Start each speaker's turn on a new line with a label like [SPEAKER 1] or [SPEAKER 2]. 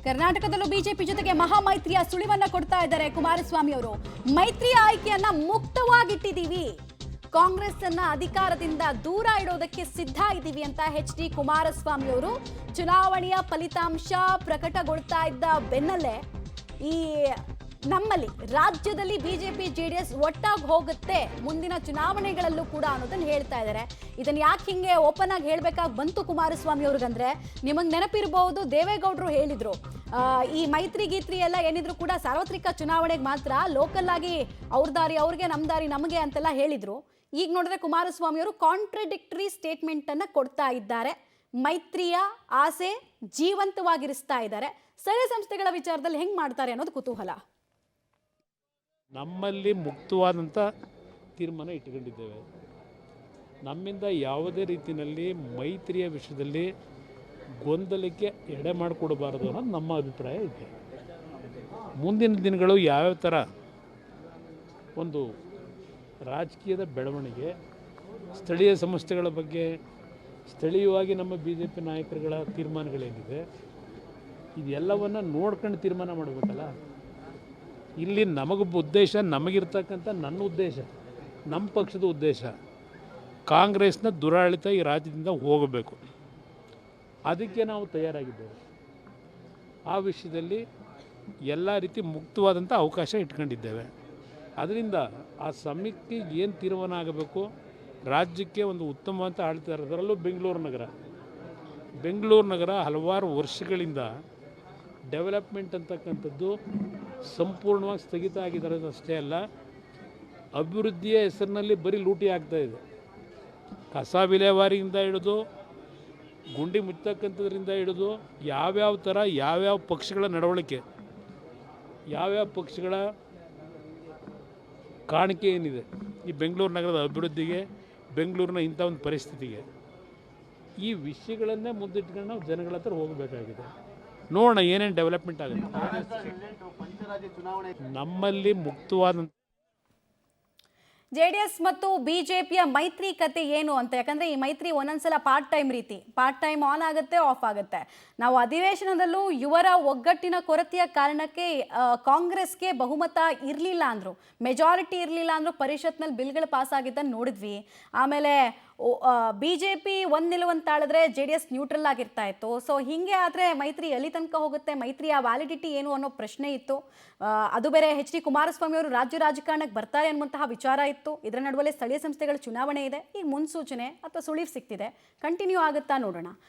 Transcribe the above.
[SPEAKER 1] ಕರ್ನಾಟಕದಲ್ಲೂ ಬಿಜೆಪಿ ಜೊತೆಗೆ ಮಹಾಮೈತ್ರಿಯ ಸುಳಿವನ್ನ ಕೊಡ್ತಾ ಇದ್ದಾರೆ ಕುಮಾರಸ್ವಾಮಿ ಅವರು. ಮೈತ್ರಿ ಆಯ್ಕೆಯನ್ನ ಮುಕ್ತವಾಗಿಟ್ಟಿದ್ದೀವಿ, ಕಾಂಗ್ರೆಸ್ ಅನ್ನ ಅಧಿಕಾರದಿಂದ ದೂರ ಇಡೋದಕ್ಕೆ ಸಿದ್ಧ ಇದ್ದೀವಿ ಅಂತ ಎಚ್.ಡಿ. ಕುಮಾರಸ್ವಾಮಿ ಅವರು ಚುನಾವಣೆಯ ಫಲಿತಾಂಶ ಪ್ರಕಟಗೊಳ್ತಾ ಇದ್ದ ಬೆನ್ನಲ್ಲೇ ಈ ನಮ್ಮಲ್ಲಿ ರಾಜ್ಯದಲ್ಲಿ ಬಿಜೆಪಿ ಜೆಡಿಎಸ್ ಒಟ್ಟಾಗಿ ಹೋಗುತ್ತೆ ಮುಂದಿನ ಚುನಾವಣೆಗಳಲ್ಲೂ ಕೂಡ ಅನ್ನೋದನ್ನ ಹೇಳ್ತಾ ಇದ್ದಾರೆ. ಇದನ್ನ ಯಾಕೆ ಹಿಂಗೆ ಓಪನ್ ಆಗಿ ಹೇಳ್ಬೇಕಾಗಿ ಬಂತು ಕುಮಾರಸ್ವಾಮಿ ಅವ್ರಿಗಂದ್ರೆ, ನಿಮಗೆ ನೆನಪಿರಬಹುದು ದೇವೇಗೌಡರು ಹೇಳಿದ್ರು ಈ ಮೈತ್ರಿ ಗೀತ್ರಿ ಎಲ್ಲ ಏನಿದ್ರು ಕೂಡ ಸಾರ್ವತ್ರಿಕ ಚುನಾವಣೆಗೆ ಮಾತ್ರ, ಲೋಕಲ್ ಆಗಿ ಅವ್ರ ದಾರಿ ಅವ್ರಿಗೆ ನಮ್ಮ ದಾರಿ ನಮಗೆ ಅಂತೆಲ್ಲ ಹೇಳಿದ್ರು. ಈಗ ನೋಡಿದ್ರೆ ಕುಮಾರಸ್ವಾಮಿ ಅವರು ಕಾಂಟ್ರಡಿಕ್ಟರಿ ಸ್ಟೇಟ್ಮೆಂಟ್ ಅನ್ನ ಕೊಡ್ತಾ ಇದ್ದಾರೆ. ಮೈತ್ರಿಯ ಆಸೆ ಜೀವಂತವಾಗಿರಿಸ್ತಾ ಇದ್ದಾರೆ. ಸ್ಥಳೀಯ ಸಂಸ್ಥೆಗಳ ವಿಚಾರದಲ್ಲಿ ಹೆಂಗ್ ಮಾಡ್ತಾರೆ ಅನ್ನೋದು ಕುತೂಹಲ.
[SPEAKER 2] ನಮ್ಮಲ್ಲಿ ಮುಕ್ತವಾದಂಥ ತೀರ್ಮಾನ ಇಟ್ಟುಕೊಂಡಿದ್ದೇವೆ. ನಮ್ಮಿಂದ ಯಾವುದೇ ರೀತಿಯಲ್ಲಿ ಮೈತ್ರಿಯ ವಿಷಯದಲ್ಲಿ ಗೊಂದಲಕ್ಕೆ ಎಡೆ ಮಾಡಿಕೊಡಬಾರದು ಅನ್ನೋದು ನಮ್ಮ ಅಭಿಪ್ರಾಯ ಇದೆ. ಮುಂದಿನ ದಿನಗಳು ಯಾವ್ಯಾವ ಥರ ಒಂದು ರಾಜಕೀಯದ ಬೆಳವಣಿಗೆ, ಸ್ಥಳೀಯ ಸಂಸ್ಥೆಗಳ ಬಗ್ಗೆ ಸ್ಥಳೀಯವಾಗಿ ನಮ್ಮ ಬಿ ಜೆ ಪಿ ನಾಯಕರುಗಳ ತೀರ್ಮಾನಗಳೇನಿದೆ ಇದೆಲ್ಲವನ್ನು ನೋಡ್ಕೊಂಡು ತೀರ್ಮಾನ ಮಾಡಬೇಕಲ್ಲ. ಇಲ್ಲಿ ನಮಗೊಬ್ಬ ಉದ್ದೇಶ, ನಮಗಿರ್ತಕ್ಕಂಥ ನನ್ನ ಉದ್ದೇಶ, ನಮ್ಮ ಪಕ್ಷದ ಉದ್ದೇಶ ಕಾಂಗ್ರೆಸ್ನ ದುರಾಡಳಿತ ಈ ರಾಜ್ಯದಿಂದ ಹೋಗಬೇಕು. ಅದಕ್ಕೆ ನಾವು ತಯಾರಾಗಿದ್ದೇವೆ. ಆ ವಿಷಯದಲ್ಲಿ ಎಲ್ಲ ರೀತಿ ಮುಕ್ತವಾದಂಥ ಅವಕಾಶ ಇಟ್ಕೊಂಡಿದ್ದೇವೆ. ಅದರಿಂದ ಆ ಸಮಯಕ್ಕೆ ಏನು ತೀರ್ಮಾನ ಆಗಬೇಕು, ರಾಜ್ಯಕ್ಕೆ ಒಂದು ಉತ್ತಮವಾದ ಆಳ್ತಾ ಇರೋದರಲ್ಲೂ ಬೆಂಗಳೂರು ನಗರ ಹಲವಾರು ವರ್ಷಗಳಿಂದ ಡೆವಲಪ್ಮೆಂಟ್ ಅಂತಕ್ಕಂಥದ್ದು ಸಂಪೂರ್ಣವಾಗಿ ಸ್ಥಗಿತ ಆಗಿರೋದಷ್ಟೇ ಅಲ್ಲ, ಅಭಿವೃದ್ಧಿಯ ಹೆಸರಿನಲ್ಲಿ ಬರೀ ಲೂಟಿ ಆಗ್ತಾಯಿದೆ. ಕಸ ವಿಲೇವಾರಿಯಿಂದ ಹಿಡಿದು ಗುಂಡಿ ಮುಚ್ಚತಕ್ಕಂಥದ್ರಿಂದ ಹಿಡಿದು ಯಾವ್ಯಾವ ಥರ ಯಾವ್ಯಾವ ಪಕ್ಷಗಳ ನಡವಳಿಕೆ, ಯಾವ್ಯಾವ ಪಕ್ಷಗಳ ಕಾಣಿಕೆ ಏನಿದೆ ಈ ಬೆಂಗಳೂರು ನಗರದ ಅಭಿವೃದ್ಧಿಗೆ, ಬೆಂಗಳೂರಿನ ಇಂಥ ಒಂದು ಪರಿಸ್ಥಿತಿಗೆ, ಈ ವಿಷಯಗಳನ್ನೇ ಮುಂದಿಟ್ಕೊಂಡು ನಾವು ಜನಗಳ ಹತ್ರ ಹೋಗಬೇಕಾಗಿದೆ. ನೋಡೋಣ ಏನೇನು ಡೆವಲಪ್ಮೆಂಟ್ ಆಗುತ್ತೆ. ನಮ್ಮಲ್ಲಿ ಮುಕ್ತವಾದಂಥ
[SPEAKER 1] ಜೆಡಿಎಸ್ ಮತ್ತು ಬಿಜೆಪಿಯ ಮೈತ್ರಿ ಕತೆ ಏನು ಅಂತ, ಯಾಕಂದ್ರೆ ಈ ಮೈತ್ರಿ ಒಂದೊಂದ್ಸಲ ಪಾರ್ಟ್ ಟೈಮ್ ಆನ್ ಆಗುತ್ತೆ, ಆಫ್ ಆಗುತ್ತೆ. ನಾವು ಅಧಿವೇಶನದಲ್ಲೂ ಇವರ ಒಗ್ಗಟ್ಟಿನ ಕೊರತೆಯ ಕಾರಣಕ್ಕೆ ಕಾಂಗ್ರೆಸ್ಗೆ ಬಹುಮತ ಇರಲಿಲ್ಲ ಅಂದ್ರು, ಮೆಜಾರಿಟಿ ಇರಲಿಲ್ಲ ಅಂದ್ರು, ಪರಿಷತ್ನಲ್ಲಿ ಬಿಲ್ಗಳು ಪಾಸ್ ಆಗಿದ್ದನ್ನು ನೋಡಿದ್ವಿ. ಆಮೇಲೆ ಬಿಜೆಪಿ ಒಂದು ನಿಲುವಂತಾಳಿದ್ರೆ ಜೆಡಿಎಸ್ ನ್ಯೂಟ್ರಲ್ ಆಗಿರ್ತಾ ಇತ್ತು. ಸೊ ಹಿಂಗೆ ಆದರೆ ಮೈತ್ರಿ ಎಲ್ಲಿ ತನಕ ಹೋಗುತ್ತೆ, ಮೈತ್ರಿಯ ವ್ಯಾಲಿಡಿಟಿ ಏನು ಅನ್ನೋ ಪ್ರಶ್ನೆ ಇತ್ತು. ಅದು ಬೇರೆ ಎಚ್.ಡಿ. ಕುಮಾರಸ್ವಾಮಿ ಅವರು ರಾಜ್ಯ ರಾಜಕಾರಣಕ್ಕೆ ಬರ್ತಾರೆ ಅನ್ನುವಂತಹ ವಿಚಾರ ಇತ್ತು. ಇದರ ನಡುವೆ ಸ್ಥಳೀಯ ಸಂಸ್ಥೆಗಳ ಚುನಾವಣೆ ಇದೆ. ಈಗ ಮುನ್ಸೂಚನೆ ಅಥವಾ ಸುಳಿವು ಸಿಗ್ತಿದೆ, ಕಂಟಿನ್ಯೂ ಆಗುತ್ತಾ ನೋಡೋಣ.